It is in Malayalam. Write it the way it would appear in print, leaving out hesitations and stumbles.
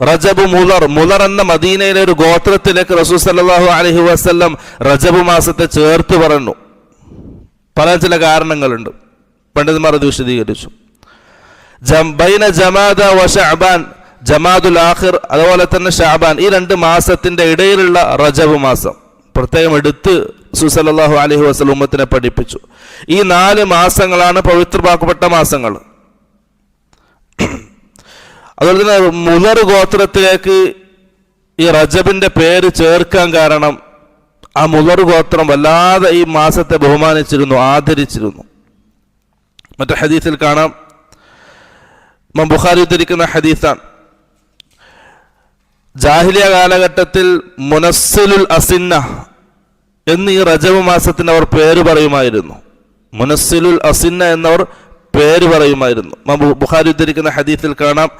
റജബ് മുളർ, മുളർ എന്ന മദീനയിലെ ഒരു ഗോത്രത്തിലേക്ക് റസൂൽ സല്ലല്ലാഹു അലൈഹി വസല്ലം റജബ് മാസത്തെ ചേർത്ത് പറഞ്ഞു. പറയാൻ ചില കാരണങ്ങളുണ്ട്, പണ്ഡിതന്മാർ അത് വിശദീകരിച്ചു. ബൈന ജമാദ വ ശഅബാൻ, ജമാദുൽ ആഖിർ അതുപോലെ തന്നെ ശഅബാൻ, ഈ 2 മാസത്തിന്റെ ഇടയിലുള്ള റജബ് മാസം പ്രത്യേകം എടുത്ത് റസൂൽ സല്ലല്ലാഹു അലൈഹി വസല്ലം ഉമ്മത്തിനെ പഠിപ്പിച്ചു. ഈ 4 മാസങ്ങളാണ് പവിത്രമാക്കപ്പെട്ട മാസങ്ങൾ. അതുപോലെ തന്നെ മുളർ ഗോത്രത്തിലേക്ക് ഈ റജബിന്റെ പേര് ചേർക്കാൻ കാരണം ആ മുളർ ഗോത്രം വല്ലാതെ ഈ മാസത്തെ ബഹുമാനിച്ചിരുന്നു, ആദരിച്ചിരുന്നു. മറ്റു ഹദീസിൽ കാണാം, ഇമാം ബുഖാരി ഉദ്ധരിക്കുന്ന ഹദീസാണ്, ജാഹിലിയ കാലഘട്ടത്തിൽ മുനസ്സിലുൽ അസിന്ന എന്ന് ഈ റജബ് മാസത്തിന് അവർ പേര് പറയുമായിരുന്നു. മുനസ്സിലുൽ അസിന്ന എന്നവർ പേര് പറയുമായിരുന്നു. ബുഖാരി ഉദ്ധരിക്കുന്ന ഹദീസിൽ കാണാം,